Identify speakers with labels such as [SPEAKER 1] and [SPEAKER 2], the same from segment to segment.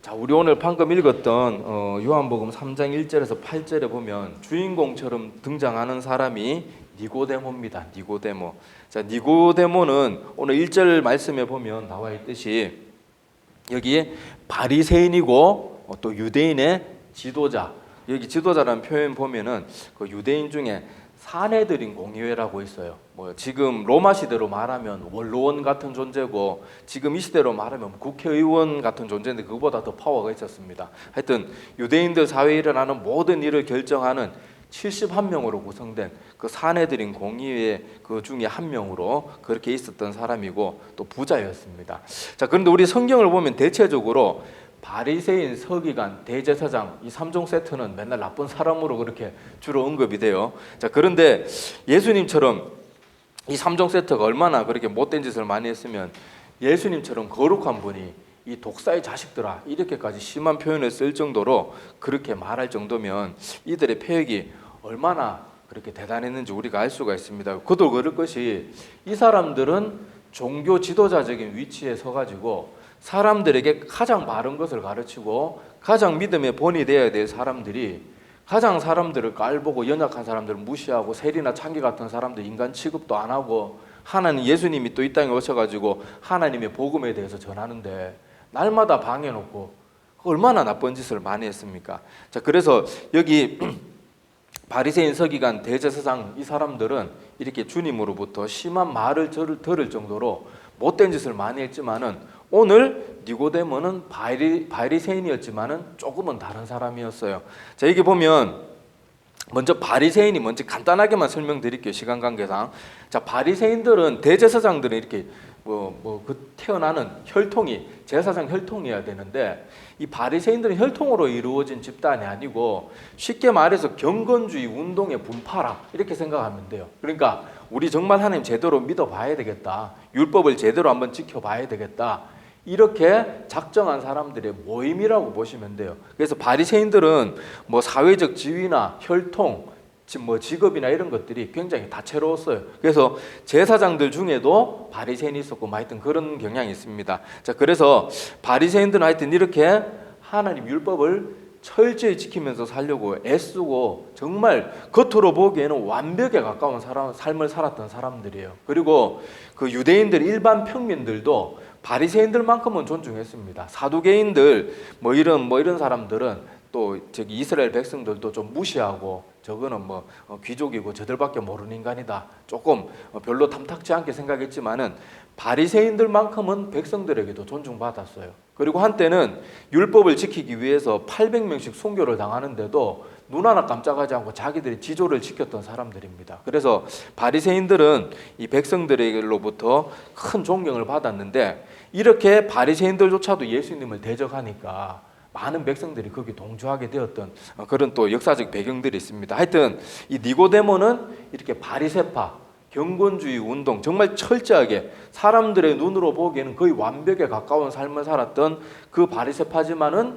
[SPEAKER 1] 자, 우리 오늘 방금 읽었던 요한복음 3장 1절에서 8절에 보면 주인공처럼 등장하는 사람이 니고데모입니다. 니고데모. 자, 니고데모는 오늘 1절 말씀에 보면 나와 있듯이 여기에 바리새인이고 또 유대인의 지도자. 여기 지도자라는 표현 보면은 그 유대인 중에 사내들인 공의회라고 있어요. 뭐 지금 로마 시대로 말하면 원로원 같은 존재고 지금 이 시대로 말하면 국회의원 같은 존재인데 그거보다 더 파워가 있었습니다. 하여튼 유대인들 사회에 일어나는 모든 일을 결정하는 71명으로 구성된 그 사내들인 공의회 그 중에 한 명으로 그렇게 있었던 사람이고 또 부자였습니다. 자, 그런데 우리 성경을 보면 대체적으로 바리새인, 서기관, 대제사장 이 3종 세트는 맨날 나쁜 사람으로 그렇게 주로 언급이 돼요. 자, 그런데 예수님처럼 이 3종 세트가 얼마나 그렇게 못된 짓을 많이 했으면 예수님처럼 거룩한 분이 이 독사의 자식들아 이렇게까지 심한 표현을 쓸 정도로 그렇게 말할 정도면 이들의 패역이 얼마나 그렇게 대단했는지 우리가 알 수가 있습니다. 그도 그럴 것이 이 사람들은 종교 지도자적인 위치에 서가지고 사람들에게 가장 바른 것을 가르치고 가장 믿음의 본이 되어야 될 사람들이 가장 사람들을 깔보고 연약한 사람들을 무시하고 세리나 창기 같은 사람들 인간 취급도 안 하고 하나님 예수님이 또 이 땅에 오셔가지고 하나님의 복음에 대해서 전하는데 날마다 방해놓고 얼마나 나쁜 짓을 많이 했습니까? 자, 그래서 여기 바리새인, 서기관, 대제사장 이 사람들은 이렇게 주님으로부터 심한 말을 들을 정도로 못된 짓을 많이 했지만은 오늘 니고데모는 바리새인이었지만은 조금은 다른 사람이었어요. 자, 여기 보면 먼저 바리새인이 뭔지 간단하게만 설명드릴게요. 시간 관계상. 자, 바리새인들은 대제사장들은 이렇게 태어나는 혈통이 제사장 혈통이어야 되는데 이 바리새인들은 혈통으로 이루어진 집단이 아니고 쉽게 말해서 경건주의 운동의 분파라 이렇게 생각하면 돼요. 그러니까 우리 정말 하나님 제대로 믿어봐야 되겠다. 율법을 제대로 한번 지켜봐야 되겠다. 이렇게 작정한 사람들의 모임이라고 보시면 돼요. 그래서 바리새인들은 뭐 사회적 지위나 혈통, 직업이나 이런 것들이 굉장히 다채로웠어요. 그래서 제사장들 중에도 바리새인이 있었고 하여튼 그런 경향이 있습니다. 자, 그래서 바리새인들은 하여튼 이렇게 하나님 율법을 철저히 지키면서 살려고 애쓰고 정말 겉으로 보기에는 완벽에 가까운 삶을 살았던 사람들이에요. 그리고 그 유대인들 일반 평민들도 바리새인들만큼은 존중했습니다. 사두개인들 이런 사람들은 또 저기 이스라엘 백성들도 좀 무시하고 저거는 귀족이고 저들밖에 모르는 인간이다. 조금 별로 탐탁지 않게 생각했지만은 바리새인들만큼은 백성들에게도 존중받았어요. 그리고 한때는 율법을 지키기 위해서 800명씩 순교를 당하는데도 눈 하나 깜짝하지 않고 자기들이 지조를 지켰던 사람들입니다. 그래서 바리새인들은 이 백성들로부터 큰 존경을 받았는데 이렇게 바리새인들조차도 예수님을 대적하니까 많은 백성들이 거기 동조하게 되었던 그런 또 역사적 배경들이 있습니다. 하여튼 이 니고데모는 이렇게 바리새파, 경건주의 운동 정말 철저하게 사람들의 눈으로 보기에는 거의 완벽에 가까운 삶을 살았던 그 바리새파는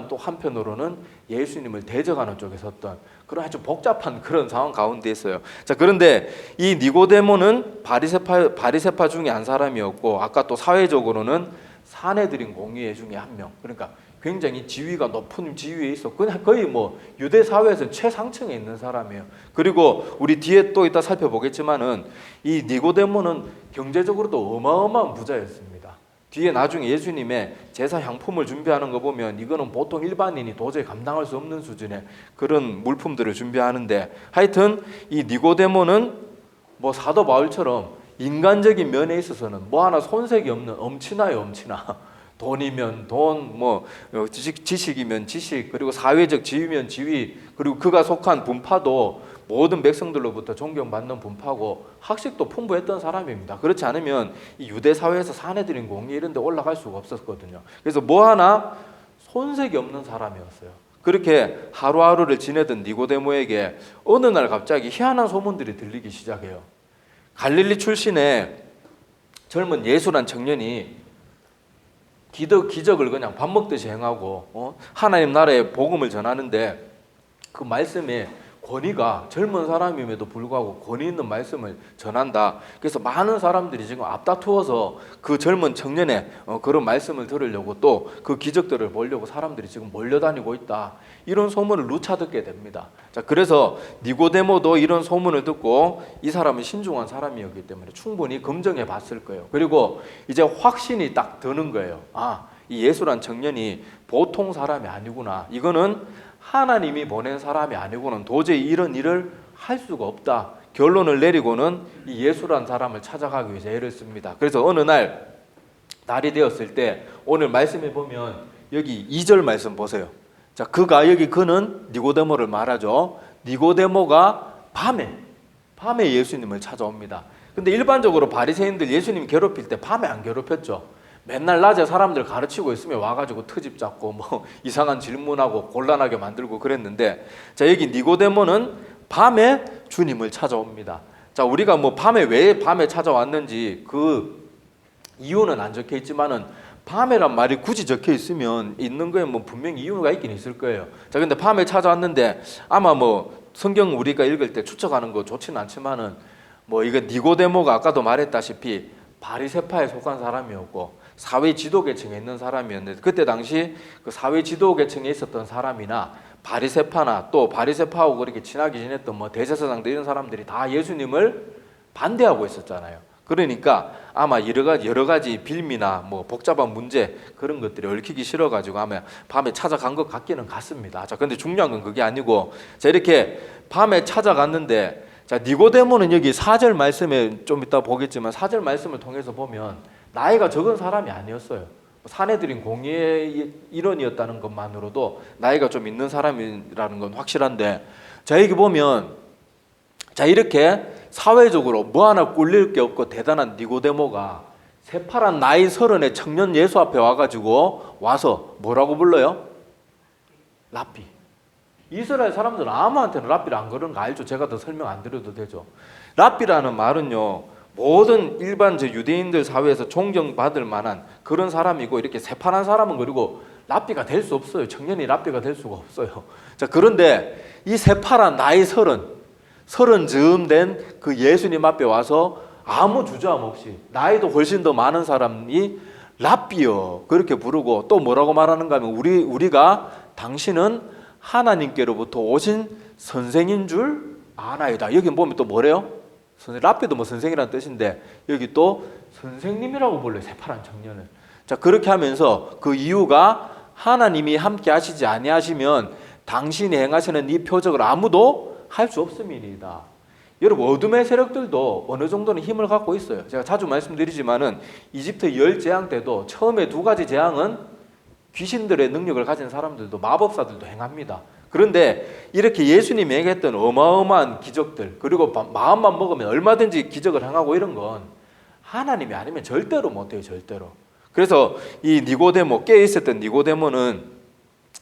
[SPEAKER 1] 또 한편으로는 예수님을 대적하는 쪽에 섰던 그런 아주 복잡한 그런 상황 가운데 있어요. 자, 그런데 이 니고데모는 바리새파 중에 한 사람이었고 아까 또 사회적으로는 사내들인 공의회 중에 한 명. 그러니까 굉장히 지위가 높은 지위에 있어. 거의 유대 사회에서 최상층에 있는 사람이에요. 그리고 우리 뒤에 또 이따 살펴보겠지만은 이 니고데모는 경제적으로도 어마어마한 부자였습니다. 뒤에 나중에 예수님의 제사 향품을 준비하는 거 보면 이거는 보통 일반인이 도저히 감당할 수 없는 수준의 그런 물품들을 준비하는데 하여튼 이 니고데모는 사도 바울처럼 인간적인 면에 있어서는 하나 손색이 없는 엄친아요, 엄친아. 돈이면 돈, 지식이면 지식, 그리고 사회적 지위면 지위, 그리고 그가 속한 분파도 모든 백성들로부터 존경받는 분파고 학식도 풍부했던 사람입니다. 그렇지 않으면 이 유대 사회에서 사내들인 공의 이런 데 올라갈 수가 없었거든요. 그래서 하나 손색이 없는 사람이었어요. 그렇게 하루하루를 지내던 니고데모에게 어느 날 갑자기 희한한 소문들이 들리기 시작해요. 갈릴리 출신의 젊은 예술한 청년이 기적을 그냥 밥 먹듯이 행하고 하나님 나라의 복음을 전하는데 그 말씀에 권위가 젊은 사람임에도 불구하고 권위 있는 말씀을 전한다. 그래서 많은 사람들이 지금 앞다투어서 그 젊은 청년의 그런 말씀을 들으려고 또 그 기적들을 보려고 사람들이 지금 몰려다니고 있다. 이런 소문을 누차 듣게 됩니다. 자, 그래서 니고데모도 이런 소문을 듣고 이 사람은 신중한 사람이었기 때문에 충분히 검증해 봤을 거예요. 그리고 이제 확신이 딱 드는 거예요. 아, 이 예수란 청년이 보통 사람이 아니구나. 이거는 하나님이 보낸 사람이 아니고는 도저히 이런 일을 할 수가 없다. 결론을 내리고는 이 예수란 사람을 찾아가기 위해서 애를 씁니다. 그래서 어느 날이 되었을 때 오늘 말씀해 보면 여기 2절 말씀 보세요. 자, 그는 니고데모를 말하죠. 니고데모가 밤에 예수님을 찾아옵니다. 근데 일반적으로 바리새인들 예수님 괴롭힐 때 밤에 안 괴롭혔죠. 맨날 낮에 사람들 가르치고 있으면 와가지고 트집 잡고 뭐 이상한 질문하고 곤란하게 만들고 그랬는데, 자, 여기 니고데모는 밤에 주님을 찾아옵니다. 자, 우리가 뭐 왜 밤에 찾아왔는지 그 이유는 안 적혀 있지만은 밤에란 말이 굳이 적혀 있으면 있는 거에 뭐 분명히 이유가 있긴 있을 거예요. 자, 근데 밤에 찾아왔는데 아마 뭐 성경 우리가 읽을 때 추측하는 거 좋지는 않지만은 뭐 이거 니고데모가 아까도 말했다시피 바리새파에 속한 사람이었고 사회 지도계층에 있는 사람이었는데, 그때 당시 그 사회 지도계층에 있었던 사람이나 바리새파나 또 바리새파하고 그렇게 친하게 지냈던 뭐 대제사장들 이런 사람들이 다 예수님을 반대하고 있었잖아요. 그러니까 아마 여러 가지 빌미나 뭐 복잡한 문제 그런 것들이 얽히기 싫어가지고 아마 밤에 찾아간 것 같기는 같습니다. 자, 근데 중요한 건 그게 아니고, 자, 이렇게 밤에 찾아갔는데, 자, 니고데모는 여기 4절 말씀에 좀 이따 보겠지만 4절 말씀을 통해서 보면 나이가 적은 사람이 아니었어요. 사내들인 공의의 일원이었다는 것만으로도 나이가 좀 있는 사람이라는 건 확실한데, 자, 여기 보면, 자, 이렇게 사회적으로 뭐 하나 꿀릴 게 없고 대단한 니고데모가 새파란 나이 30의 청년 예수 앞에 와서 뭐라고 불러요? 랍비. 이스라엘 사람들은 아무한테는 랍비를 안 그러는 거 알죠? 제가 더 설명 안 드려도 되죠. 랍비라는 말은요, 모든 일반 유대인들 사회에서 존경받을 만한 그런 사람이고, 이렇게 새파란 사람은 그리고 랍비가 될 수 없어요. 청년이 랍비가 될 수가 없어요. 자, 그런데 이 새파란 나이 30 즈음 된 그 예수님 앞에 와서 아무 주저함 없이 나이도 훨씬 더 많은 사람이 랍비여 그렇게 부르고, 또 뭐라고 말하는가 하면 우리가 당신은 하나님께로부터 오신 선생인 줄 아나이다. 여기 보면 또 뭐래요? 랍비도 뭐 선생이라는 뜻인데 여기 또 선생님이라고 불러요, 새파란 청년을. 자, 그렇게 하면서 그 이유가 하나님이 함께 하시지 아니하시면 당신이 행하시는 이 표적을 아무도 할 수 없음이니이다. 여러분, 어둠의 세력들도 어느 정도는 힘을 갖고 있어요. 제가 자주 말씀드리지만은 이집트 열 재앙 때도 처음에 2가지 재앙은 귀신들의 능력을 가진 사람들도 마법사들도 행합니다. 그런데 이렇게 예수님이 행했던 어마어마한 기적들, 그리고 마음만 먹으면 얼마든지 기적을 행하고 이런 건 하나님이 아니면 절대로 못해요, 절대로. 그래서 이 니고데모, 깨어있었던 니고데모는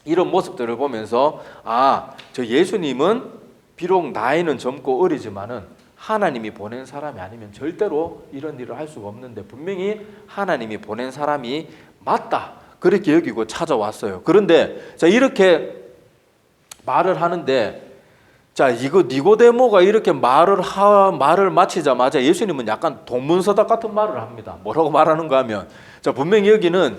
[SPEAKER 1] 이런 모습들을 보면서 저 예수님은 비록 나이는 젊고 어리지만은 하나님이 보낸 사람이 아니면 절대로 이런 일을 할 수가 없는데 분명히 하나님이 보낸 사람이 맞다, 그렇게 여기고 찾아왔어요. 그런데 자, 이렇게 말을 하는데, 자, 이거 니고데모가 이렇게 말을 마치자마자 예수님은 약간 동문서답 같은 말을 합니다. 뭐라고 말하는가 하면, 자, 분명히 여기는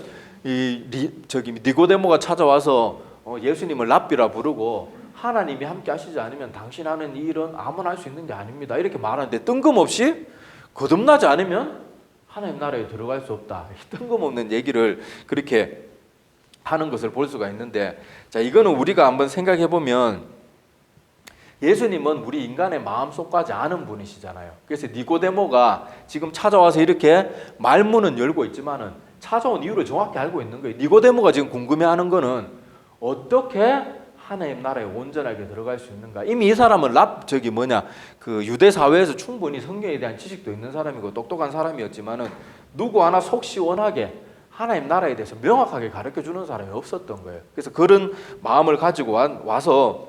[SPEAKER 1] 니고데모가 찾아와서 예수님을 랍비라 부르고 하나님이 함께 하시지 않으면 당신 하는 이 일은 아무나 할 수 있는 게 아닙니다, 이렇게 말하는데 뜬금없이 거듭나지 않으면 하나님 나라에 들어갈 수 없다, 뜬금없는 얘기를 그렇게 하는 것을 볼 수가 있는데, 자, 이거는 우리가 한번 생각해 보면 예수님은 우리 인간의 마음속까지 아는 분이시잖아요. 그래서 니고데모가 지금 찾아와서 이렇게 말문은 열고 있지만은 찾아온 이유를 정확히 알고 있는 거예요. 니고데모가 지금 궁금해하는 거는 어떻게 하나님 나라에 온전하게 들어갈 수 있는가. 이미 이 사람은 그 유대 사회에서 충분히 성경에 대한 지식도 있는 사람이고 똑똑한 사람이었지만은 누구 하나 속 시원하게 하나님 나라에 대해서 명확하게 가르쳐 주는 사람이 없었던 거예요. 그래서 그런 마음을 가지고 와서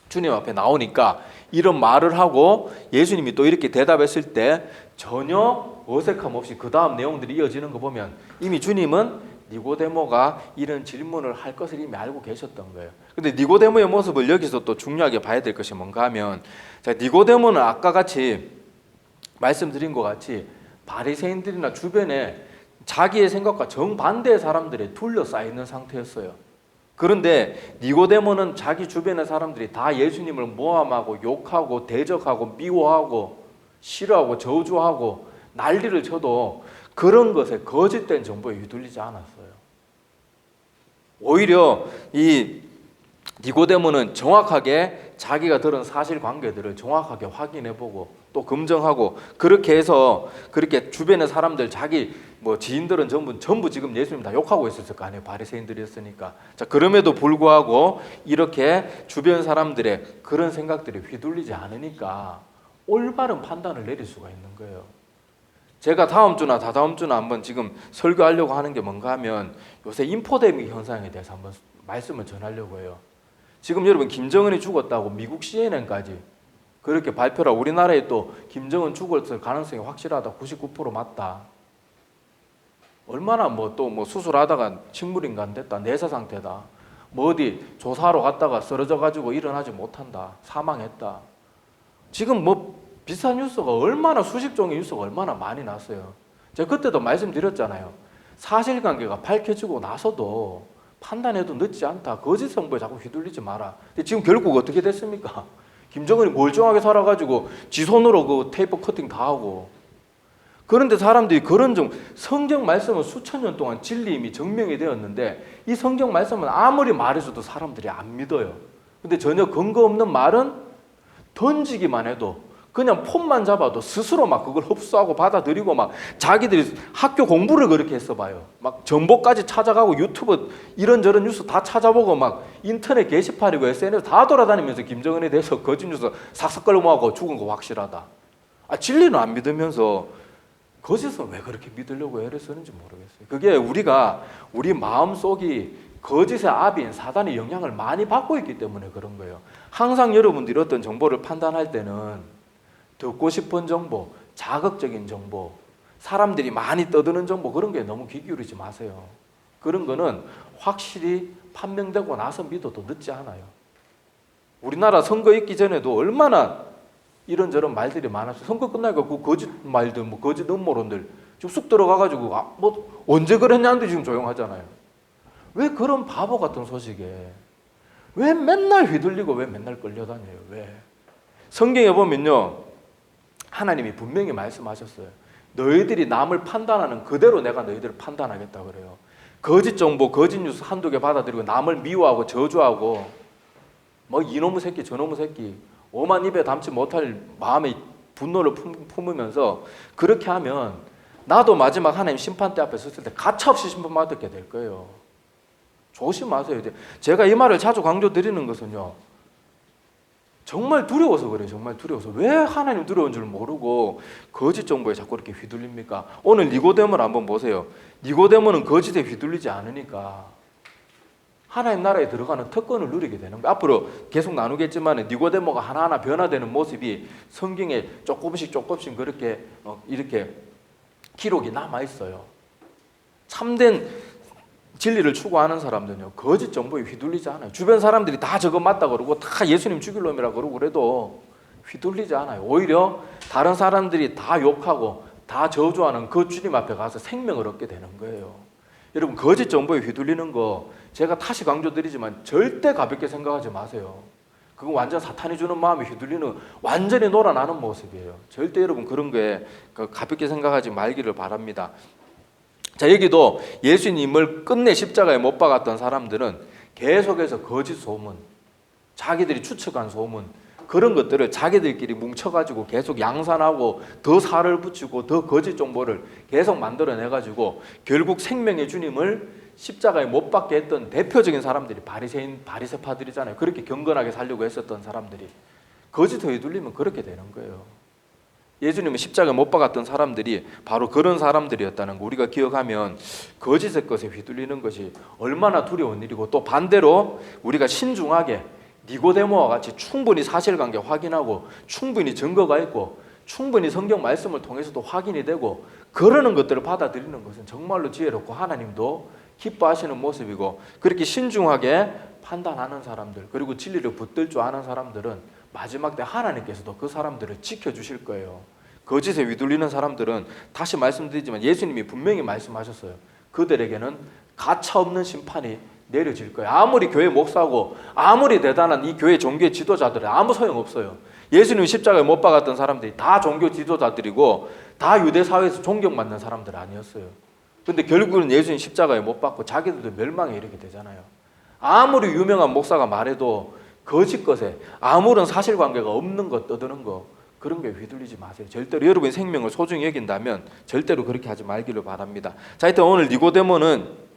[SPEAKER 1] 주님 앞에 나오니까 이런 말을 하고 예수님이 또 이렇게 대답했을 때 전혀 어색함 없이 그 다음 내용들이 이어지는 거 보면 이미 주님은 니고데모가 이런 질문을 할 것을 이미 알고 계셨던 거예요. 근데 니고데모의 모습을 여기서 또 중요하게 봐야 될 것이 뭔가 하면, 자, 니고데모는 아까 같이 말씀드린 것 같이 바리새인들이나 주변에 자기의 생각과 정반대의 사람들이 둘러싸여 있는 상태였어요. 그런데 니고데모는 자기 주변의 사람들이 다 예수님을 모함하고 욕하고 대적하고 미워하고 싫어하고 저주하고 난리를 쳐도 그런 것에 거짓된 정보에 휘둘리지 않았어요. 오히려 이 니고데모는 정확하게 자기가 들은 사실관계들을 정확하게 확인해보고 또 검증하고 그렇게 해서 그렇게 주변의 사람들 자기 뭐 지인들은 전부 지금 예수님 다 욕하고 있었을 거 아니에요. 바리새인들이었으니까. 자, 그럼에도 불구하고 이렇게 주변 사람들의 그런 생각들이 휘둘리지 않으니까 올바른 판단을 내릴 수가 있는 거예요. 제가 다음 주나 다다음 주나 한번 지금 설교하려고 하는 게 뭔가 하면 요새 인포데믹 현상에 대해서 한번 말씀을 전하려고 해요. 지금 여러분 김정은이 죽었다고 미국 CNN까지 그렇게 발표를 하고 우리나라에 또 김정은 죽었을 가능성이 확실하다. 99% 맞다. 얼마나 또 수술하다가 식물인간 됐다. 내사 상태다. 뭐 어디 조사하러 갔다가 쓰러져 가지고 일어나지 못한다. 사망했다. 지금 비슷한 뉴스가 얼마나 수십 종의 뉴스가 얼마나 많이 났어요. 제가 그때도 말씀드렸잖아요. 사실관계가 밝혀지고 나서도 판단해도 늦지 않다. 거짓 정보에 자꾸 휘둘리지 마라. 근데 지금 결국 어떻게 됐습니까? 김정은이 멀쩡하게 살아가지고 지 손으로 그 테이프 커팅 다 하고. 그런데 사람들이 그런 성경 말씀은 수천 년 동안 진리임이 증명이 되었는데 이 성경 말씀은 아무리 말해줘도 사람들이 안 믿어요. 근데 전혀 근거 없는 말은 던지기만 해도 그냥 폰만 잡아도 스스로 막 그걸 흡수하고 받아들이고 막 자기들이 학교 공부를 그렇게 했어 봐요. 막 정보까지 찾아가고 유튜브 이런저런 뉴스 다 찾아보고 막 인터넷 게시판이고 SNS 다 돌아다니면서 김정은에 대해서 거짓 뉴스 삭삭 끌어모아고 죽은 거 확실하다. 진리는 안 믿으면서 거짓은 왜 그렇게 믿으려고 애를 쓰는지 모르겠어요. 그게 우리 마음속이 거짓의 아비인 사단의 영향을 많이 받고 있기 때문에 그런 거예요. 항상 여러분들이 어떤 정보를 판단할 때는 듣고 싶은 정보, 자극적인 정보, 사람들이 많이 떠드는 정보 그런 게 너무 귀 기울이지 마세요. 그런 거는 확실히 판명되고 나서 믿어도 늦지 않아요. 우리나라 선거 있기 전에도 얼마나 이런저런 말들이 많았어요. 선거 끝나니까 그 거짓 말들, 거짓 음모론들 쭉 쑥 들어가가지고 언제 그랬냐는데 지금 조용하잖아요. 왜 그런 바보 같은 소식에 왜 맨날 휘둘리고 왜 맨날 끌려다녀요? 왜? 성경에 보면요. 하나님이 분명히 말씀하셨어요. 너희들이 남을 판단하는 그대로 내가 너희들을 판단하겠다 그래요. 거짓 정보, 거짓 뉴스 한두 개 받아들이고 남을 미워하고 저주하고 이놈의 새끼 저놈의 새끼 오만 입에 담지 못할 마음의 분노를 품으면서 그렇게 하면 나도 마지막 하나님 심판대 앞에 섰을 때 가차없이 심판받게 될 거예요. 조심하세요. 제가 이 말을 자주 강조드리는 것은요. 정말 두려워서 그래요. 정말 두려워서. 왜 하나님 두려운 줄 모르고 거짓 정보에 자꾸 이렇게 휘둘립니까? 오늘 니고데모를 한번 보세요. 니고데모는 거짓에 휘둘리지 않으니까 하나님 나라에 들어가는 특권을 누리게 되는 거예요. 앞으로 계속 나누겠지만 니고데모가 하나하나 변화되는 모습이 성경에 조금씩 그렇게 이렇게 기록이 남아있어요. 참된 진리를 추구하는 사람들은요 거짓 정보에 휘둘리지 않아요. 주변 사람들이 다 저거 맞다 그러고 다 예수님 죽일 놈이라 그러고 그래도 휘둘리지 않아요. 오히려 다른 사람들이 다 욕하고 다 저주하는 그 주님 앞에 가서 생명을 얻게 되는 거예요. 여러분 거짓 정보에 휘둘리는 거 제가 다시 강조드리지만 절대 가볍게 생각하지 마세요. 그건 완전 사탄이 주는 마음에 휘둘리는 완전히 놀아나는 모습이에요. 절대 여러분 그런 거에 가볍게 생각하지 말기를 바랍니다. 자, 여기도 예수님을 끝내 십자가에 못 박았던 사람들은 계속해서 거짓 소문, 자기들이 추측한 소문 그런 것들을 자기들끼리 뭉쳐가지고 계속 양산하고 더 살을 붙이고 더 거짓 정보를 계속 만들어내가지고 결국 생명의 주님을 십자가에 못 박게 했던 대표적인 사람들이 바리새파들이잖아요. 그렇게 경건하게 살려고 했었던 사람들이 거짓에 휘둘리면 그렇게 되는 거예요. 예수님은 십자가에 못 박았던 사람들이 바로 그런 사람들이었다는 거 우리가 기억하면 거짓의 것에 휘둘리는 것이 얼마나 두려운 일이고 또 반대로 우리가 신중하게 니고데모와 같이 충분히 사실관계 확인하고 충분히 증거가 있고 충분히 성경 말씀을 통해서도 확인이 되고 그러는 것들을 받아들이는 것은 정말로 지혜롭고 하나님도 기뻐하시는 모습이고, 그렇게 신중하게 판단하는 사람들, 그리고 진리를 붙들 줄 아는 사람들은 마지막 때 하나님께서도 그 사람들을 지켜주실 거예요. 거짓에 휘둘리는 사람들은, 다시 말씀드리지만 예수님이 분명히 말씀하셨어요. 그들에게는 가차없는 심판이 내려질 거예요. 아무리 교회 목사고 아무리 대단한 이 교회 종교 지도자들은 아무 소용없어요. 예수님 십자가에 못 박았던 사람들이 다 종교 지도자들이고 다 유대 사회에서 존경받는 사람들 아니었어요. 근데 결국은 예수님 십자가에 못 박고 자기들도 멸망에 이르게 되잖아요. 아무리 유명한 목사가 말해도 거짓 것에 아무런 사실관계가 없는 것, 떠드는 거, 그런 게 휘둘리지 마세요. 절대로 여러분의 생명을 소중히 여긴다면 절대로 그렇게 하지 말기를 바랍니다. 자, 하여튼 오늘 니고데모는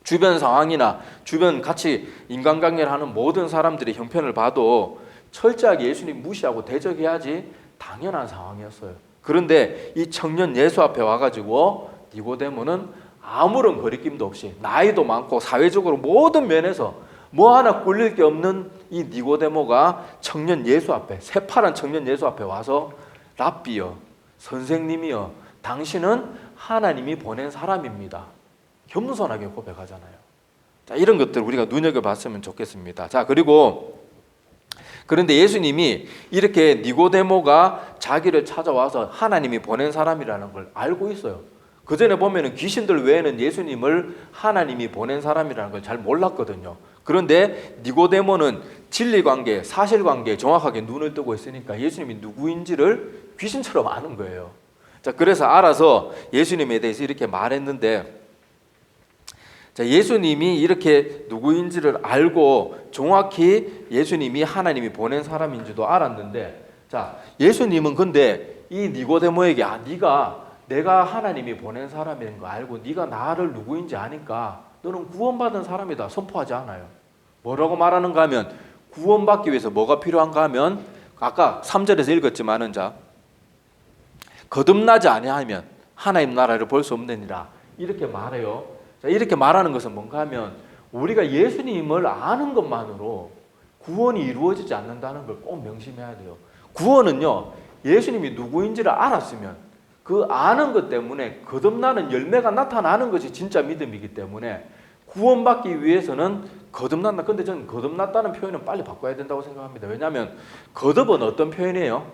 [SPEAKER 1] 주변 상황이나 주변 같이 인간관계를 하는 모든 사람들의 형편을 봐도 철저하게 예수님 무시하고 대적해야지 당연한 상황이었어요. 그런데 이 청년 예수 앞에 와가지고 니고데모는 아무런 거리낌도 없이, 나이도 많고 사회적으로 모든 면에서 뭐 하나 꿀릴 게 없는 이 니고데모가 청년 예수 앞에, 새파란 청년 예수 앞에 와서 랍비여, 선생님이여, 당신은 하나님이 보낸 사람입니다. 겸손하게 고백하잖아요. 자, 이런 것들 우리가 눈여겨봤으면 좋겠습니다. 자, 그런데 예수님이 이렇게 니고데모가 자기를 찾아와서 하나님이 보낸 사람이라는 걸 알고 있어요. 그 전에 보면은 귀신들 외에는 예수님을 하나님이 보낸 사람이라는 걸 잘 몰랐거든요. 그런데 니고데모는 진리관계, 사실관계에 정확하게 눈을 뜨고 있으니까 예수님이 누구인지를 귀신처럼 아는 거예요. 자, 그래서 알아서 예수님에 대해서 이렇게 말했는데, 자, 예수님이 이렇게 누구인지를 알고 정확히 예수님이 하나님이 보낸 사람인지도 알았는데, 자, 예수님은 근데 이 니고데모에게 내가 하나님이 보낸 사람인 거 알고 네가 나를 누구인지 아니까 너는 구원받은 사람이다 선포하지 않아요. 뭐라고 말하는가 하면, 구원받기 위해서 뭐가 필요한가 하면, 아까 3절에서 읽었지만은, 자, 거듭나지 아니하면 하나님 나라를 볼 수 없느니라, 이렇게 말해요. 자, 이렇게 말하는 것은 뭔가 하면, 우리가 예수님을 아는 것만으로 구원이 이루어지지 않는다는 걸 꼭 명심해야 돼요. 구원은요, 예수님이 누구인지를 알았으면 그 아는 것 때문에 거듭나는 열매가 나타나는 것이 진짜 믿음이기 때문에 구원받기 위해서는 거듭난다. 근데 저는 거듭났다는 표현은 빨리 바꿔야 된다고 생각합니다. 왜냐하면 거듭은 어떤 표현이에요?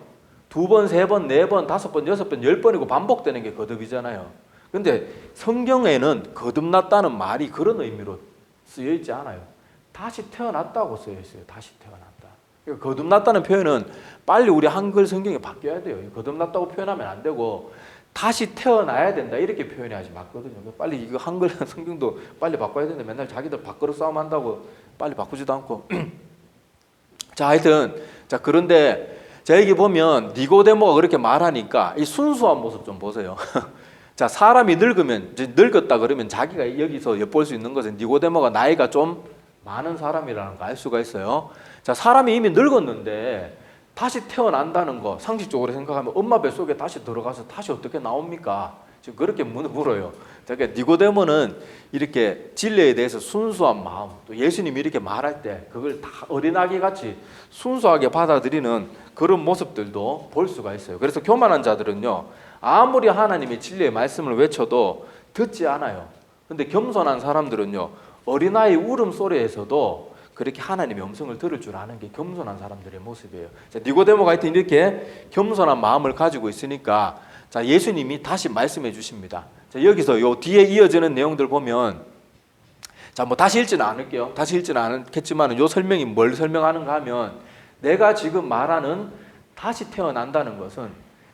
[SPEAKER 1] 2번, 3번, 4번, 5번, 6번, 10번이고 반복되는 게 거듭이잖아요. 근데 성경에는 거듭났다는 말이 그런 의미로 쓰여 있지 않아요. 다시 태어났다고 쓰여 있어요. 다시 태어났다. 그러니까 거듭났다는 표현은 빨리 우리 한글 성경에 바뀌어야 돼요. 거듭났다고 표현하면 안 되고 다시 태어나야 된다 이렇게 표현해야지 맞거든요. 빨리 이거 한글 성경도 빨리 바꿔야 되는데 맨날 자기들 밥그릇 싸움한다고 빨리 바꾸지도 않고. 자, 하여튼 그런데 자, 여기 보면 니고데모가 그렇게 말하니까 이 순수한 모습 좀 보세요. 자, 사람이 늙으면, 이제 늙었다 그러면 자기가 여기서 엿볼 수 있는 것은 니고데모가 나이가 좀 많은 사람이라는 걸 알 수가 있어요. 자, 사람이 이미 늙었는데 다시 태어난다는 거 상식적으로 생각하면 엄마 뱃속에 다시 들어가서 다시 어떻게 나옵니까? 지금 그렇게 물어요. 그러니까 니고데모는 이렇게 진리에 대해서 순수한 마음, 또 예수님이 이렇게 말할 때 그걸 다 어린아기 같이 순수하게 받아들이는 그런 모습들도 볼 수가 있어요. 그래서 교만한 자들은요, 아무리 하나님의 진리의 말씀을 외쳐도 듣지 않아요. 근데 겸손한 사람들은요, 어린아이 울음소리에서도 그렇게 하나님의 음성을 들을 줄 아는 게 겸손한 사람들의 모습이에요. 자, 니고데모가 하여튼 이렇게 겸손한 마음을 가지고 있으니까, 자, 예수님이 다시 말씀해 주십니다. 자, 여기서 요 뒤에 이어지는 내용들 보면, 자, 뭐 다시 읽지는 않을게요. 다시 읽지는 않겠지만 요 설명이 뭘 설명하는가 하면, 내가 지금 말하는 다시 태어난다는 것은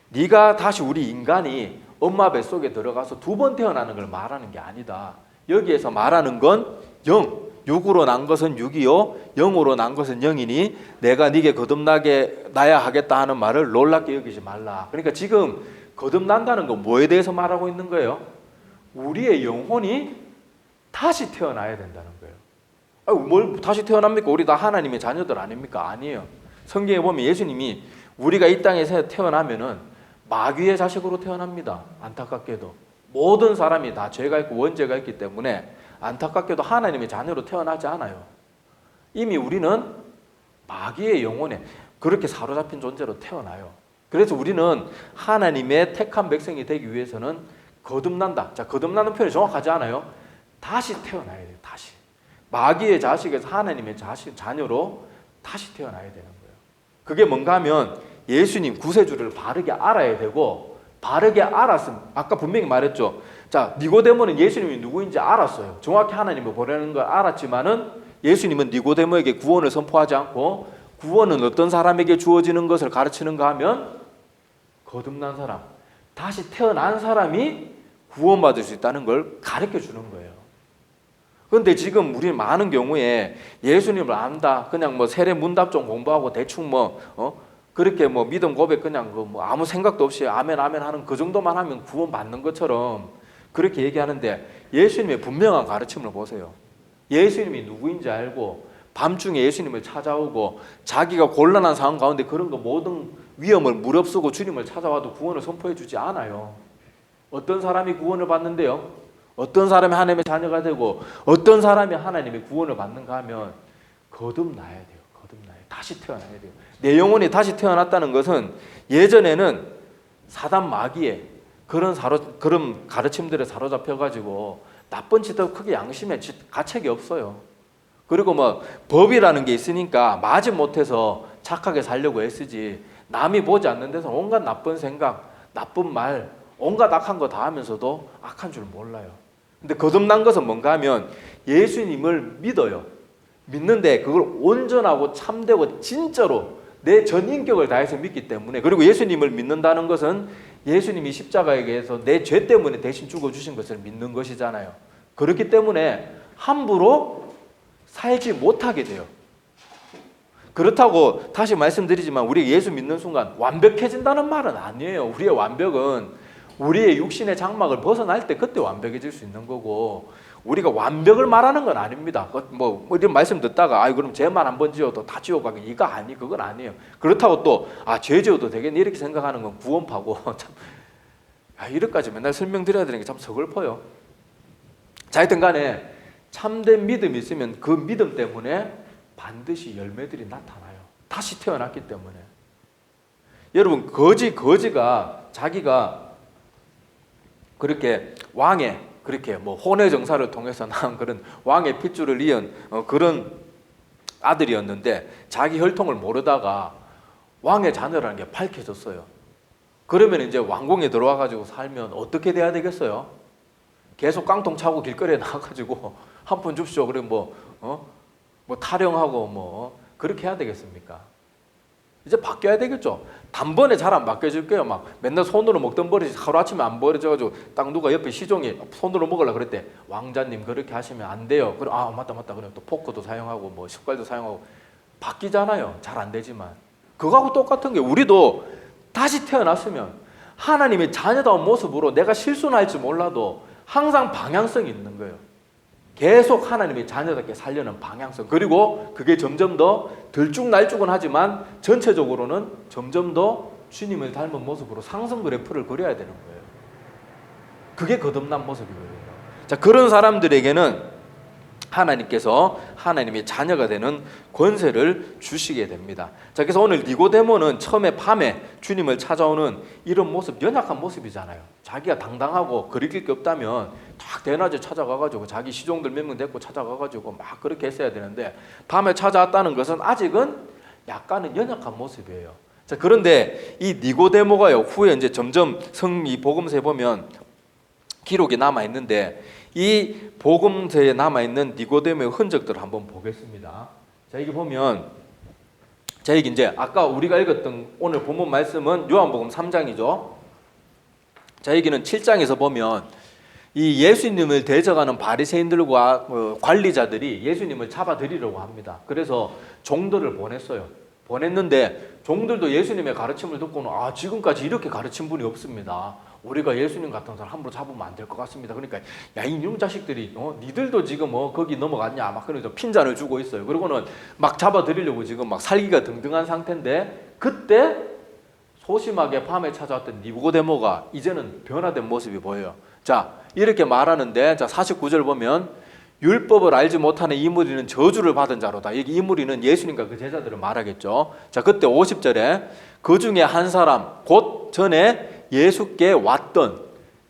[SPEAKER 1] 네가 다시 우리 인간이 엄마 뱃속에 들어가서 2번 태어나는 걸 말하는 게 아니다. 여기에서 말하는 건 영, 육으로 난 것은 육이요 영으로 난 것은 영이니 내가 네게 거듭나게 나야 하겠다 하는 말을 놀랍게 여기지 말라. 그러니까 지금 거듭난다는 건 뭐에 대해서 말하고 있는 거예요? 우리의 영혼이 다시 태어나야 된다는 거예요. 뭘 다시 태어납니까? 우리 다 하나님의 자녀들 아닙니까? 아니에요. 성경에 보면 예수님이 우리가 이 땅에서 태어나면은 마귀의 자식으로 태어납니다. 안타깝게도 모든 사람이 다 죄가 있고 원죄가 있기 때문에 안타깝게도 하나님의 자녀로 태어나지 않아요. 이미 우리는 마귀의 영혼에 그렇게 사로잡힌 존재로 태어나요. 그래서 우리는 하나님의 택한 백성이 되기 위해서는 거듭난다. 자, 거듭나는 표현이 정확하지 않아요. 다시 태어나야 돼요. 다시. 마귀의 자식에서 하나님의 자녀로 다시 태어나야 되는 거예요. 그게 뭔가 하면 예수님 구세주를 바르게 알아야 되고, 바르게 알았으면, 아까 분명히 말했죠. 자, 니고데모는 예수님이 누구인지 알았어요. 정확히 하나님을 보내는 걸 알았지만은 예수님은 니고데모에게 구원을 선포하지 않고, 구원은 어떤 사람에게 주어지는 것을 가르치는가 하면 거듭난 사람, 다시 태어난 사람이 구원받을 수 있다는 걸 가르쳐 주는 거예요. 그런데 지금 우리는 많은 경우에 예수님을 안다, 그냥 뭐 세례 문답 좀 공부하고 대충 그렇게 믿음 고백 그냥 아무 생각도 없이 아멘 아멘 하는 그 정도만 하면 구원 받는 것처럼 그렇게 얘기하는데, 예수님의 분명한 가르침을 보세요. 예수님이 누구인지 알고 밤중에 예수님을 찾아오고 자기가 곤란한 상황 가운데 그런 거 모든 위험을 무릅쓰고 주님을 찾아와도 구원을 선포해 주지 않아요. 어떤 사람이 구원을 받는데요? 어떤 사람이 하나님의 자녀가 되고 어떤 사람이 하나님의 구원을 받는가 하면 거듭나야 돼요. 거듭나야 돼요. 다시 태어나야 돼요. 내 영혼이 다시 태어났다는 것은 예전에는 사단 마귀의 그런 가르침들에 사로잡혀가지고 나쁜 짓도 크게 양심에 가책이 없어요. 그리고 법이라는 게 있으니까 마지 못해서 착하게 살려고 애쓰지, 남이 보지 않는 데서 온갖 나쁜 생각, 나쁜 말, 온갖 악한 거 다 하면서도 악한 줄 몰라요. 근데 거듭난 것은 뭔가 하면 예수님을 믿어요. 믿는데 그걸 온전하고 참되고 진짜로 내 전 인격을 다해서 믿기 때문에, 그리고 예수님을 믿는다는 것은 예수님이 십자가에서 내 죄 때문에 대신 죽어주신 것을 믿는 것이잖아요. 그렇기 때문에 함부로 살지 못하게 돼요. 그렇다고 다시 말씀드리지만 우리 예수 믿는 순간 완벽해진다는 말은 아니에요. 우리의 완벽은 우리의 육신의 장막을 벗어날 때 그때 완벽해질 수 있는 거고, 우리가 완벽을 말하는 건 아닙니다. 이런 말씀 듣다가 그럼 죄만 한 번 지어도 다 지옥 가기, 그건 아니에요. 그렇다고 또 죄 지어도 되겠니 이렇게 생각하는 건 구원파고 참 이렇게까지 맨날 설명드려야 되는 게 참 서글퍼요. 자, 하여튼 간에 참된 믿음이 있으면 그 믿음 때문에 반드시 열매들이 나타나요. 다시 태어났기 때문에. 여러분, 거지가 자기가 그렇게 왕의 그렇게 혼의 정사를 통해서 낳은 그런 왕의 핏줄을 이은 그런 아들이었는데 자기 혈통을 모르다가 왕의 자녀라는 게 밝혀졌어요. 그러면 이제 왕궁에 들어와 가지고 살면 어떻게 돼야 되겠어요? 계속 깡통 차고 길거리에 나가가지고 한 푼 줍시오. 그래 타령하고 그렇게 해야 되겠습니까? 이제 바뀌어야 되겠죠. 단번에 잘 안 바뀌어질 거예요. 맨날 손으로 먹던 버릇이 하루아침에 안 버려져가지고 딱 누가 옆에 시종이 손으로 먹으려고 그랬대. 왕자님 그렇게 하시면 안 돼요. 그래, 맞다. 그래 또 포크도 사용하고 숟갈도 사용하고 바뀌잖아요. 잘 안 되지만. 그거하고 똑같은 게 우리도 다시 태어났으면 하나님의 자녀다운 모습으로 내가 실수는 할지 몰라도 항상 방향성이 있는 거예요. 계속 하나님의 자녀답게 살려는 방향성, 그리고 그게 점점 더 들쭉날쭉은 하지만 전체적으로는 점점 더 주님을 닮은 모습으로 상승 그래프를 그려야 되는 거예요. 그게 거듭난 모습이거든요. 자, 그런 사람들에게는 하나님께서 하나님의 자녀가 되는 권세를 주시게 됩니다. 자, 그래서 오늘 니고데모는 처음에 밤에 주님을 찾아오는 이런 모습, 연약한 모습이잖아요. 자기가 당당하고 거리낄 게 없다면 딱 대낮에 찾아가가지고 자기 시종들 몇 명 데리고 찾아가가지고 막 그렇게 했어야 되는데, 밤에 찾아왔다는 것은 아직은 약간은 연약한 모습이에요. 자, 그런데 이 니고데모가요, 후에 이제 점점 이 복음서에 보면 기록이 남아 있는데, 이 복음서에 남아 있는 니고데모의 흔적들을 한번 보겠습니다. 자, 여기 보면, 자, 여기 이제 아까 우리가 읽었던 오늘 본문 말씀은 요한복음 3장이죠. 자, 여기는 7장에서 보면 이 예수님을 대적하는 바리새인들과 관리자들이 예수님을 잡아들이려고 합니다. 그래서 종들을 보냈어요. 보냈는데 종들도 예수님의 가르침을 듣고는 지금까지 이렇게 가르친 분이 없습니다. 우리가 예수님 같은 사람 함부로 잡으면 안 될 것 같습니다. 그러니까 야, 이놈 자식들이 니들도 지금 거기 넘어갔냐 막 그러면서 핀잔을 주고 있어요. 그리고는 막 잡아들이려고 지금 막 살기가 등등한 상태인데, 그때 소심하게 밤에 찾아왔던 니고데모가 이제는 변화된 모습이 보여요. 자, 이렇게 말하는데, 자, 49절 보면 율법을 알지 못하는 이 무리는 저주를 받은 자로다. 여기 이 무리는 예수님과 그 제자들을 말하겠죠. 자, 그때 50절에 그 중에 한 사람, 곧 전에 예수께 왔던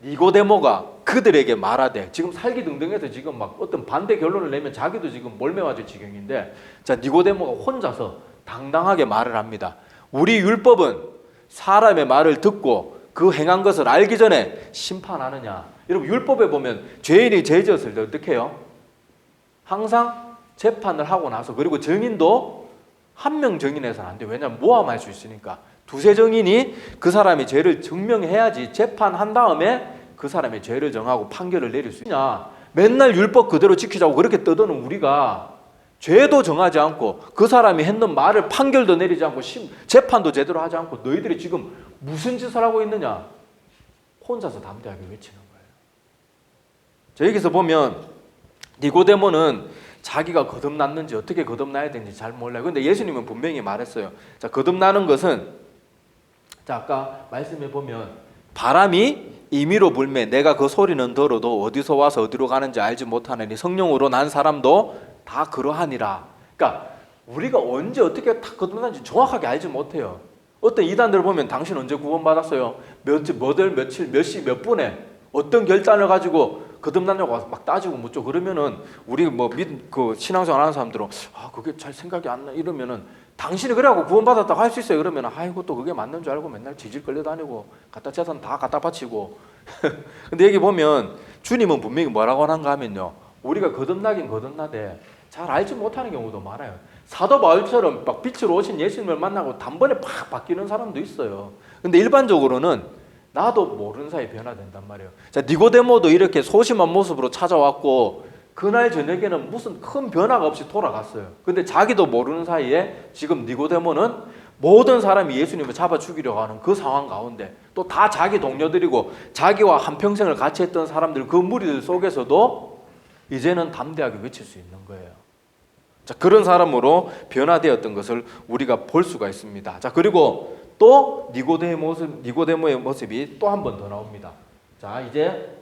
[SPEAKER 1] 니고데모가 그들에게 말하되, 지금 살기등등해서 지금 막 어떤 반대 결론을 내면 자기도 지금 몰매맞을 지경인데, 자, 니고데모가 혼자서 당당하게 말을 합니다. 우리 율법은 사람의 말을 듣고 그 행한 것을 알기 전에 심판하느냐. 여러분, 율법에 보면 죄인이 죄 지었을 때 어떻게 해요? 항상 재판을 하고 나서, 그리고 증인도 한 명 증인해서는 안 돼요. 왜냐하면 모함할 수 있으니까. 두세 증인이 그 사람의 죄를 증명해야지 재판한 다음에 그 사람의 죄를 정하고 판결을 내릴 수 있냐. 맨날 율법 그대로 지키자고 그렇게 떠드는 우리가 죄도 정하지 않고 그 사람이 했는 말을 판결도 내리지 않고 재판도 제대로 하지 않고 너희들이 지금 무슨 짓을 하고 있느냐. 혼자서 담대하게 외치는 거예요. 자, 여기서 보면 니고데모는 자기가 거듭났는지 어떻게 거듭나야 되는지 잘 몰라요. 근데 예수님은 분명히 말했어요. 자, 거듭나는 것은, 자, 아까 말씀해 보면 바람이 임의로 불매 내가 그 소리는 들어도 어디서 와서 어디로 가는지 알지 못하느니 성령으로 난 사람도 다 그러하니라. 그러니까 우리가 언제 어떻게 다 거듭났는지 정확하게 알지 못해요. 어떤 이단들 보면 당신 언제 구원받았어요? 며칠, 몇 시, 몇 분에 어떤 결단을 가지고 거듭났냐고 막 따지고 묻죠. 그러면은 우리 그 신앙생활 하는 사람들은 그게 잘 생각이 안 나. 이러면은 당신이 그래갖고 구원받았다고 할 수 있어요. 그러면 아이고 또 그게 맞는 줄 알고 맨날 지질 끌려다니고 갖다 재산 다 갖다 바치고. 근데 여기 보면 주님은 분명히 뭐라고 하는가 하면요, 우리가 거듭나긴 거듭나되 잘 알지 못하는 경우도 많아요. 사도 바울처럼 막 빛으로 오신 예수님을 만나고 단번에 팍 바뀌는 사람도 있어요. 근데 일반적으로는 나도 모르는 사이에 변화된단 말이에요. 자, 니고데모도 이렇게 소심한 모습으로 찾아왔고 그날 저녁에는 무슨 큰 변화가 없이 돌아갔어요. 근데 자기도 모르는 사이에 지금 니고데모는 모든 사람이 예수님을 잡아 죽이려고 하는 그 상황 가운데 또 다 자기 동료들이고 자기와 한평생을 같이 했던 사람들, 그 무리들 속에서도 이제는 담대하게 외칠 수 있는 거예요. 자, 그런 사람으로 변화되었던 것을 우리가 볼 수가 있습니다. 자, 그리고 또 니고데모의 모습이 또 한 번 더 나옵니다. 자, 이제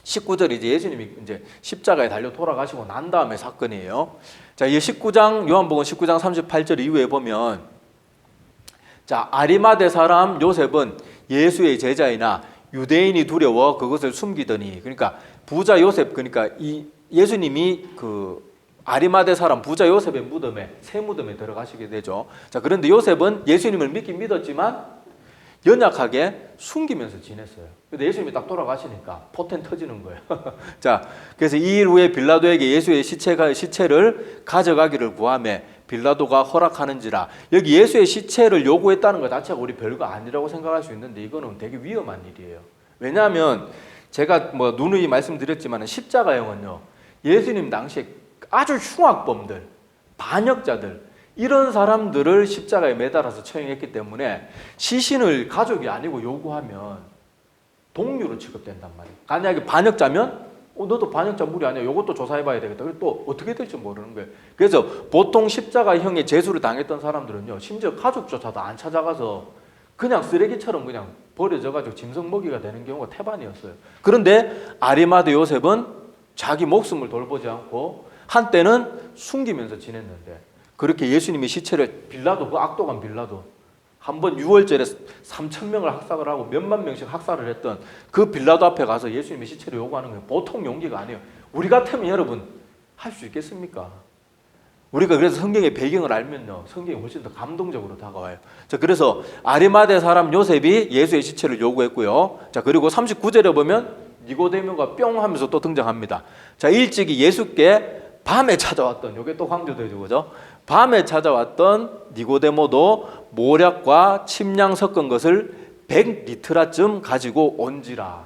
[SPEAKER 1] 19절, 이제 예수님이 이제 십자가에 달려 돌아가시고 난 다음에 사건이에요. 자, 이 19장, 요한복음 19장 38절 이후에 보면, 자, 아리마대 사람 요셉은 예수의 제자이나 유대인이 두려워 그것을 숨기더니, 그러니까 부자 요셉, 그러니까 이 예수님이 그 아리마대 사람 부자 요셉의 무덤에, 새 무덤에 들어가시게 되죠. 자, 그런데 요셉은 예수님을 믿긴 믿었지만 연약하게 숨기면서 지냈어요. 근데 예수님이 딱 돌아가시니까 포텐 터지는 거예요. 자, 그래서 이 일 후에 빌라도에게 예수의 시체를 가져가기를 구하며 빌라도가 허락하는지라. 여기 예수의 시체를 요구했다는 것 자체가 우리 별거 아니라고 생각할 수 있는데 이거는 되게 위험한 일이에요. 왜냐하면 제가 누누이 말씀드렸지만 십자가형은요, 예수님 당시에 아주 흉악범들, 반역자들, 이런 사람들을 십자가에 매달아서 처형했기 때문에 시신을 가족이 아니고 요구하면 동류로 취급된단 말이에요. 만약에 반역자면 너도 반역자 무리 아니야, 이것도 조사해봐야 되겠다. 그리고 또 어떻게 될지 모르는 거예요. 그래서 보통 십자가형의 제수를 당했던 사람들은요, 심지어 가족조차도 안 찾아가서 그냥 쓰레기처럼 그냥 버려져가지고 짐승 먹이가 되는 경우가 태반이었어요. 그런데 아리마대 요셉은 자기 목숨을 돌보지 않고 한때는 숨기면서 지냈는데, 그렇게 예수님의 시체를 빌라도, 그 악독한 빌라도, 한번 6월절에 3,000명을 학살을 하고 몇만 명씩 학살을 했던 그 빌라도 앞에 가서 예수님의 시체를 요구하는 게 보통 용기가 아니에요. 우리 같으면 여러분 할 수 있겠습니까? 우리가 그래서 성경의 배경을 알면요, 성경이 훨씬 더 감동적으로 다가와요. 자, 그래서 아리마대 사람 요셉이 예수의 시체를 요구했고요. 자, 그리고 39절에 보면 니고데모가 뿅 하면서 또 등장합니다. 자, 일찍이 예수께 밤에 찾아왔던, 이게 또 강조되죠, 그죠? 밤에 찾아왔던 니고데모도 모략과 침량 섞은 것을 100리트라쯤 가지고 온지라.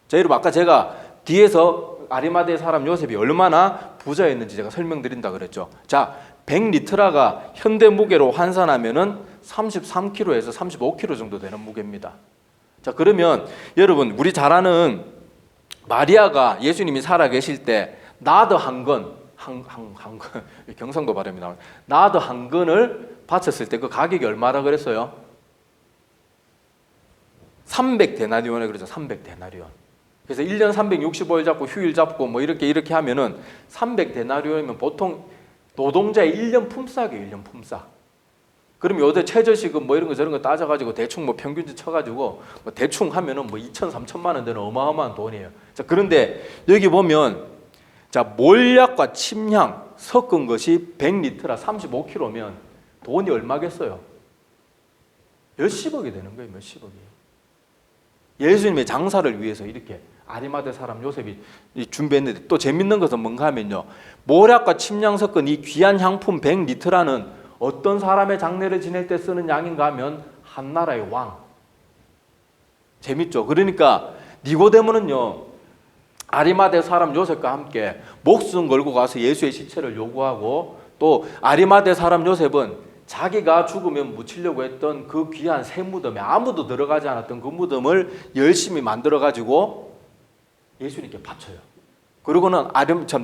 [SPEAKER 1] 자, 여러분 아까 제가 뒤에서 아리마대 사람 요셉이 얼마나 부자였는지 제가 설명드린다 그랬죠. 자, 100리트라가 현대 무게로 환산하면은 33kg에서 35kg 정도 되는 무게입니다. 자, 그러면 여러분 우리 잘 아는 마리아가 예수님이 살아 계실 때 나드 한 건, 경상도 발음이 나와요. 나드 한 건을 바쳤을 때 그 가격이 얼마라 그랬어요? 300데나리온에 그러죠. 300데나리온. 그래서 1년 365일 잡고 휴일 잡고 이렇게 하면은 300데나리온이면 보통 노동자의 1년 품삯이에요. 1년 품삯. 그럼 요새 최저시급 뭐 이런 거 저런 거 따져가지고 대충 뭐 평균치 쳐가지고 뭐 대충 하면은 뭐 2천, 3천만 원 되는 어마어마한 돈이에요. 자, 그런데 여기 보면 자, 몰약과 침향 섞은 것이 100리터라 35kg면 돈이 얼마겠어요? 몇십억이 되는 거예요, 몇십억이. 예수님의 장사를 위해서 이렇게 아리마대 사람 요셉이 준비했는데 또 재밌는 것은 뭔가 하면요. 몰약과 침향 섞은 이 귀한 향품 100리터라는 어떤 사람의 장례를 지낼 때 쓰는 양인가 하면 한 나라의 왕. 재밌죠? 그러니까 니고데모는요. 아리마대 사람 요셉과 함께 목숨 걸고 가서 예수의 시체를 요구하고 또 아리마대 사람 요셉은 자기가 죽으면 묻히려고 했던 그 귀한 새 무덤에 아무도 들어가지 않았던 그 무덤을 열심히 만들어 가지고 예수님께 바쳐요. 그리고는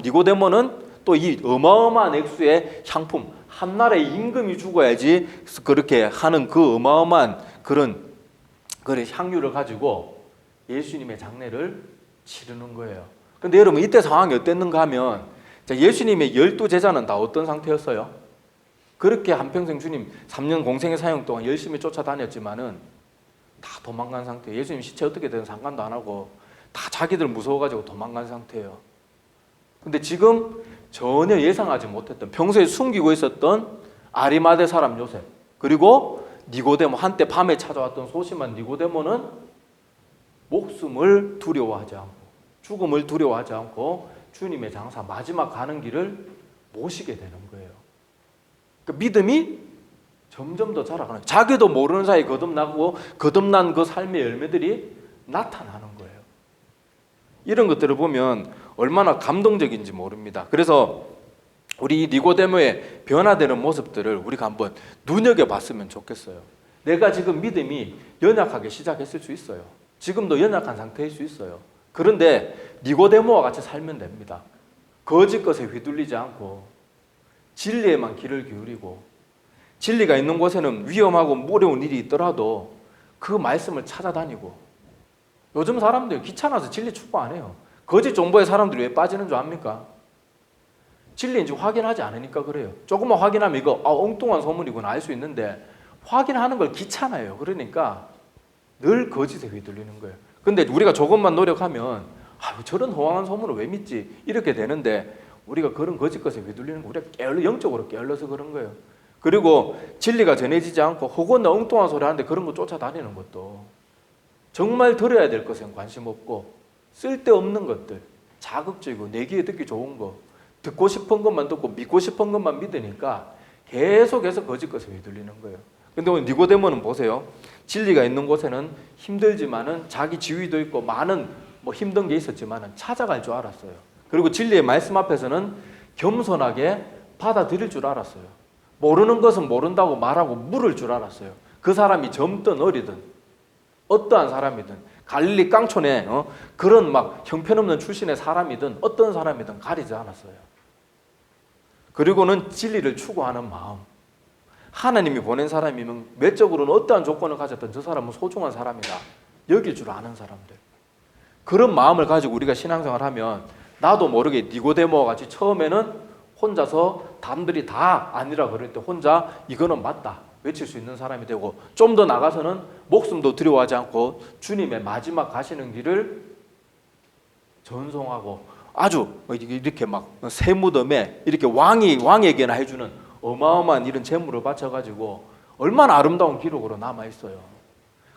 [SPEAKER 1] 니고데모는 또 이 어마어마한 액수의 향품, 한 나라의 임금이 죽어야지 그렇게 하는 그 어마어마한 그런 향유를 가지고 예수님의 장례를 치르는 거예요. 근데 여러분 이때 상황이 어땠는가 하면 예수님의 12제자는 다 어떤 상태였어요? 그렇게 한평생 주님 3년 공생의 사역 동안 열심히 쫓아다녔지만은 다 도망간 상태예요. 예수님 시체 어떻게 되든 상관도 안 하고 다 자기들 무서워가지고 도망간 상태예요. 근데 지금 전혀 예상하지 못했던 평소에 숨기고 있었던 아리마대 사람 요셉 그리고 니고데모 한때 밤에 찾아왔던 소심한 니고데모는 목숨을 두려워하지 않고 죽음을 두려워하지 않고 주님의 장사 마지막 가는 길을 모시게 되는 거예요. 그 믿음이 점점 더 자라가는 거예요. 자기도 모르는 사이에 거듭난 그 삶의 열매들이 나타나는 거예요. 이런 것들을 보면 얼마나 감동적인지 모릅니다. 그래서 우리 니고데모의 변화되는 모습들을 우리가 한번 눈여겨봤으면 좋겠어요. 내가 지금 믿음이 연약하게 시작했을 수 있어요. 지금도 연약한 상태일 수 있어요. 그런데 니고데모와 같이 살면 됩니다. 거짓 것에 휘둘리지 않고 진리에만 귀를 기울이고 진리가 있는 곳에는 위험하고 무서운 일이 있더라도 그 말씀을 찾아다니고 요즘 사람들 귀찮아서 진리 축구 안 해요. 거짓 정보에 사람들이 왜 빠지는 줄 압니까? 진리인지 확인하지 않으니까 그래요. 조금만 확인하면 이거 엉뚱한 소문이구나 알 수 있는데 확인하는 걸 귀찮아요. 그러니까 늘 거짓에 휘둘리는 거예요. 근데 우리가 조금만 노력하면 저런 허황한 소문을 왜 믿지? 이렇게 되는데 우리가 그런 거짓 것에 휘둘리는 거 우리가 영적으로 깨어서 그런 거예요. 그리고 진리가 전해지지 않고 혹은 엉뚱한 소리 하는데 그런 거 쫓아다니는 것도 정말 들어야 될 것엔 관심 없고 쓸데없는 것들, 자극적이고 내 귀에 듣기 좋은 거, 듣고 싶은 것만 듣고 믿고 싶은 것만 믿으니까 계속해서 거짓 것에 휘둘리는 거예요. 근데 오늘 니고데모는 보세요. 진리가 있는 곳에는 힘들지만은 자기 지위도 있고 많은 힘든 게 있었지만은 찾아갈 줄 알았어요. 그리고 진리의 말씀 앞에서는 겸손하게 받아들일 줄 알았어요. 모르는 것은 모른다고 말하고 물을 줄 알았어요. 그 사람이 젊든 어리든 어떠한 사람이든 갈릴리 깡촌에 그런 형편없는 출신의 사람이든 어떤 사람이든 가리지 않았어요. 그리고는 진리를 추구하는 마음. 하나님이 보낸 사람이면 외적으로는 어떠한 조건을 가졌든 저 사람은 소중한 사람이다. 여길 줄 아는 사람들. 그런 마음을 가지고 우리가 신앙생활을 하면 나도 모르게 니고데모와 같이 처음에는 혼자서 남들이 다 아니라 그럴 때 혼자 이거는 맞다 외칠 수 있는 사람이 되고 좀 더 나가서는 목숨도 두려워하지 않고 주님의 마지막 가시는 길을 전송하고 아주 이렇게 새 무덤에 이렇게 왕에게나 해주는 어마어마한 이런 재물을 바쳐가지고 얼마나 아름다운 기록으로 남아있어요.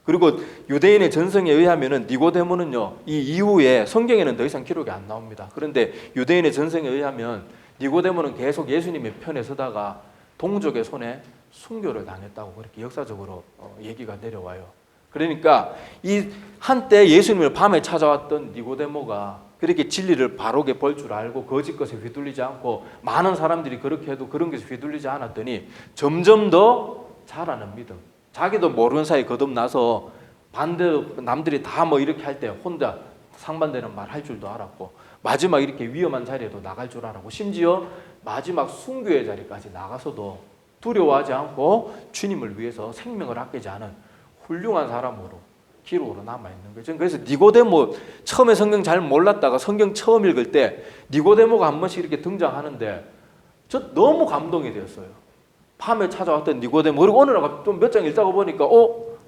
[SPEAKER 1] 그리고 유대인의 전성에 의하면은 니고데모는요 이 이후에 성경에는 더 이상 기록이 안 나옵니다. 그런데 유대인의 전성에 의하면 니고데모는 계속 예수님의 편에 서다가 동족의 손에 순교를 당했다고 그렇게 역사적으로 얘기가 내려와요. 그러니까 이 한때 예수님을 밤에 찾아왔던 니고데모가 그렇게 진리를 바르게 볼 줄 알고 거짓 것에 휘둘리지 않고 많은 사람들이 그렇게 해도 그런 것에 휘둘리지 않았더니 점점 더 자라는 믿음. 자기도 모르는 사이에 거듭나서 반대로 남들이 다 이렇게 할 때 혼자 상반되는 말 할 줄도 알았고 마지막 이렇게 위험한 자리에도 나갈 줄 알았고 심지어 마지막 순교의 자리까지 나가서도 두려워하지 않고 주님을 위해서 생명을 아끼지 않은 훌륭한 사람으로 기록으로 남아있는 거죠. 그래서 니고데모 처음에 성경 잘 몰랐다가 성경 처음 읽을 때 니고데모가 한 번씩 이렇게 등장하는데 저 너무 감동이 되었어요. 밤에 찾아왔던 니고데모. 그리고 어느 날 좀 몇 장 읽다가 보니까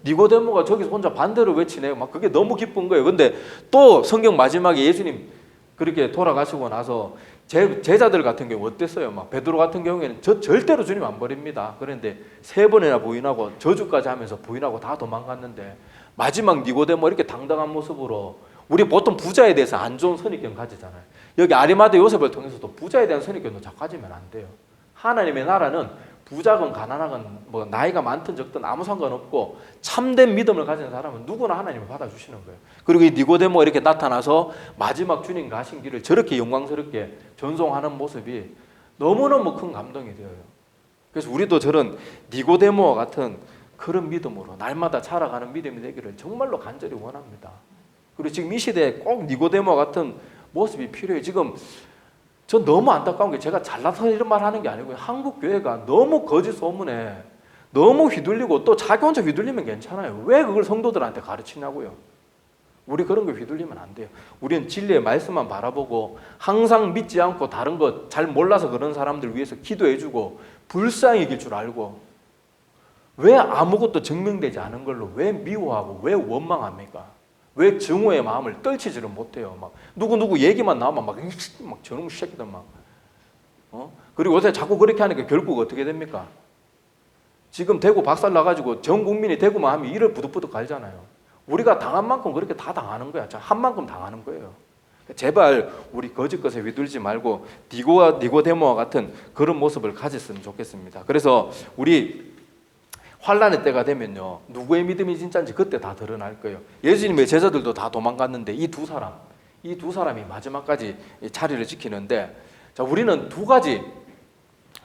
[SPEAKER 1] 니고데모가 저기서 혼자 반대로 외치네요. 막 그게 너무 기쁜 거예요. 근데 또 성경 마지막에 예수님 그렇게 돌아가시고 나서 제자들 같은 경우 어땠어요? 막 베드로 같은 경우에는 절대로 주님 안 버립니다. 그런데 3번이나 부인하고 저주까지 하면서 부인하고 다 도망갔는데 마지막 니고데모 이렇게 당당한 모습으로, 우리 보통 부자에 대해서 안 좋은 선입견 가지잖아요. 여기 아리마대 요셉을 통해서도 부자에 대한 선입견도 자꾸 가지면 안 돼요. 하나님의 나라는 부자건 가난하건 뭐 나이가 많든 적든 아무 상관없고 참된 믿음을 가진 사람은 누구나 하나님을 받아주시는 거예요. 그리고 이 니고데모가 이렇게 나타나서 마지막 주님 가신 길을 저렇게 영광스럽게 전송하는 모습이 너무너무 큰 감동이 되어요. 그래서 우리도 저런 니고데모와 같은 그런 믿음으로 날마다 자라가는 믿음이 되기를 정말로 간절히 원합니다. 그리고 지금 이 시대에 꼭 니고데모와 같은 모습이 필요해요. 지금 전 너무 안타까운 게, 제가 잘나서 이런 말 하는 게 아니고요. 한국 교회가 너무 거짓 소문에 너무 휘둘리고, 또 자기 혼자 휘둘리면 괜찮아요. 왜 그걸 성도들한테 가르치냐고요. 우리 그런 거 휘둘리면 안 돼요. 우리는 진리의 말씀만 바라보고 항상 믿지 않고 다른 거 잘 몰라서 그런 사람들 위해서 기도해주고 불쌍히 이길 줄 알고, 왜 아무것도 증명되지 않은 걸로 왜 미워하고 왜 원망합니까? 왜 증오의 마음을 떨치지를 못해요? 막 누구 얘기만 나오면 막 저놈 새끼들 막. 그리고 요새 자꾸 그렇게 하니까 결국 어떻게 됩니까? 지금 대구 박살 나가지고 전 국민이 대구만 하면 이를 부득부득 갈잖아요. 우리가 당한 만큼 그렇게 다 당하는 거야. 한 만큼 당하는 거예요. 제발 우리 거짓 것에 휘둘리지 말고 니고데모와 같은 그런 모습을 가졌으면 좋겠습니다. 그래서 우리 환란의 때가 되면요, 누구의 믿음이 진짜인지 그때 다 드러날 거예요. 예수님의 제자들도 다 도망갔는데 이 두 사람이 마지막까지 자리를 지키는데, 자, 우리는 두 가지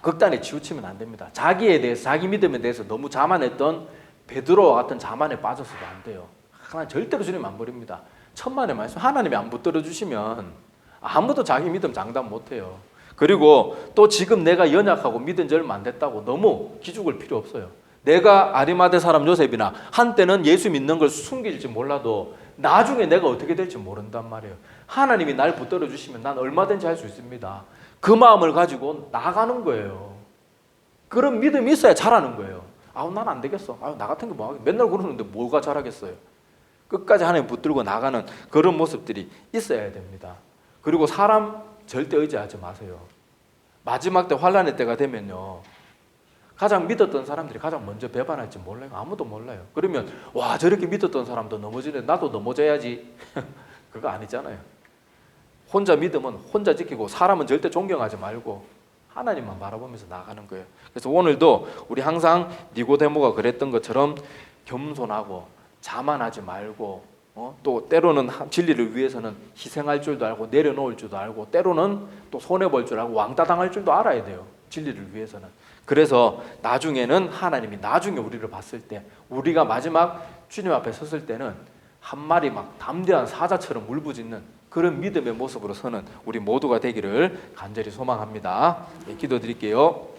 [SPEAKER 1] 극단에 치우치면 안 됩니다. 자기에 대해서, 자기 믿음에 대해서 너무 자만했던 베드로와 같은 자만에 빠져서도 안 돼요. 하나님 절대로 주님 안 버립니다. 천만의 말씀, 하나님이 안 붙들어 주시면 아무도 자기 믿음 장담 못해요. 그리고 또 지금 내가 연약하고 믿은 지 얼마 안 됐다고 너무 기죽을 필요 없어요. 내가 아리마대 사람 요셉이나 한때는 예수 믿는 걸 숨길지 몰라도 나중에 내가 어떻게 될지 모른단 말이에요. 하나님이 날 붙들어 주시면 난 얼마든지 할 수 있습니다. 그 마음을 가지고 나가는 거예요. 그런 믿음이 있어야 잘하는 거예요. 난 안 되겠어. 나 같은 게 뭐하겠어. 맨날 그러는데 뭐가 잘하겠어요. 끝까지 하나님 붙들고 나가는 그런 모습들이 있어야 됩니다. 그리고 사람 절대 의지하지 마세요. 마지막 때 환란의 때가 되면요, 가장 믿었던 사람들이 가장 먼저 배반할지 몰라요. 아무도 몰라요. 그러면 와, 저렇게 믿었던 사람도 넘어지네, 나도 넘어져야지. 그거 아니잖아요. 혼자 믿음은 혼자 지키고 사람은 절대 존경하지 말고 하나님만 바라보면서 나가는 거예요. 그래서 오늘도 우리 항상 니고데모가 그랬던 것처럼 겸손하고 자만하지 말고, 또 때로는 진리를 위해서는 희생할 줄도 알고 내려놓을 줄도 알고, 때로는 또 손해볼 줄 알고 왕따 당할 줄도 알아야 돼요. 진리를 위해서는. 그래서 나중에는 하나님이 나중에 우리를 봤을 때, 우리가 마지막 주님 앞에 섰을 때는 한 마리 막 담대한 사자처럼 울부짖는 그런 믿음의 모습으로 서는 우리 모두가 되기를 간절히 소망합니다. 기도드릴게요.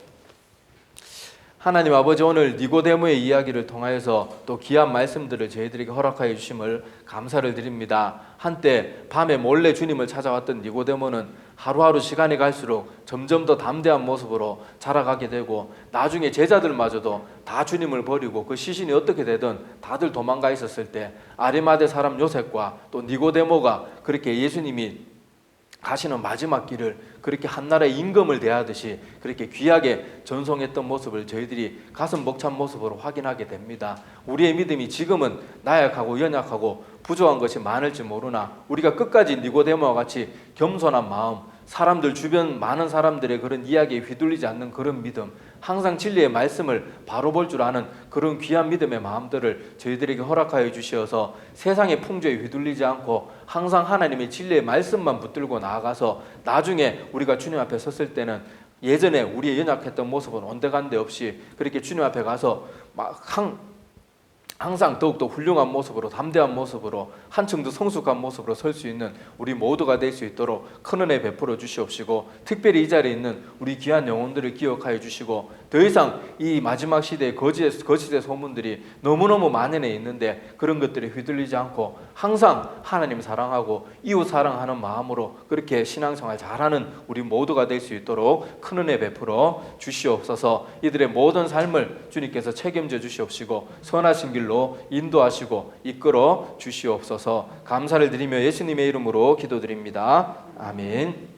[SPEAKER 1] 하나님 아버지, 오늘 니고데모의 이야기를 통하여서 또 귀한 말씀들을 저희들에게 허락하여 주심을 감사를 드립니다. 한때 밤에 몰래 주님을 찾아왔던 니고데모는 하루하루 시간이 갈수록 점점 더 담대한 모습으로 자라가게 되고, 나중에 제자들마저도 다 주님을 버리고 그 시신이 어떻게 되든 다들 도망가 있었을 때 아리마대 사람 요셉과 또 니고데모가 그렇게 예수님이 가시는 마지막 길을 그렇게 한나라의 임금을 대하듯이 그렇게 귀하게 전송했던 모습을 저희들이 가슴 벅찬 모습으로 확인하게 됩니다. 우리의 믿음이 지금은 나약하고 연약하고 부족한 것이 많을지 모르나, 우리가 끝까지 니고데모와 같이 겸손한 마음, 사람들 주변 많은 사람들의 그런 이야기에 휘둘리지 않는 그런 믿음, 항상 진리의 말씀을 바로 볼 줄 아는 그런 귀한 믿음의 마음들을 저희들에게 허락하여 주시어서 세상의 풍조에 휘둘리지 않고 항상 하나님의 진리의 말씀만 붙들고 나아가서 나중에 우리가 주님 앞에 섰을 때는 예전에 우리의 연약했던 모습은 온데간데 없이 그렇게 주님 앞에 가서 항상 더욱더 훌륭한 모습으로, 담대한 모습으로, 한층 더 성숙한 모습으로 설 수 있는 우리 모두가 될 수 있도록 큰 은혜 베풀어 주시옵시고, 특별히 이 자리에 있는 우리 귀한 영혼들을 기억하여 주시고, 더 이상 이 마지막 시대의 거짓의 소문들이 너무너무 만연해 있는데 그런 것들에 휘둘리지 않고 항상 하나님 사랑하고 이웃 사랑하는 마음으로 그렇게 신앙생활 잘하는 우리 모두가 될 수 있도록 큰 은혜 베풀어 주시옵소서. 이들의 모든 삶을 주님께서 책임져 주시옵시고 선하신 길로 인도하시고 이끌어 주시옵소서. 감사를 드리며 예수님의 이름으로 기도드립니다. 아멘.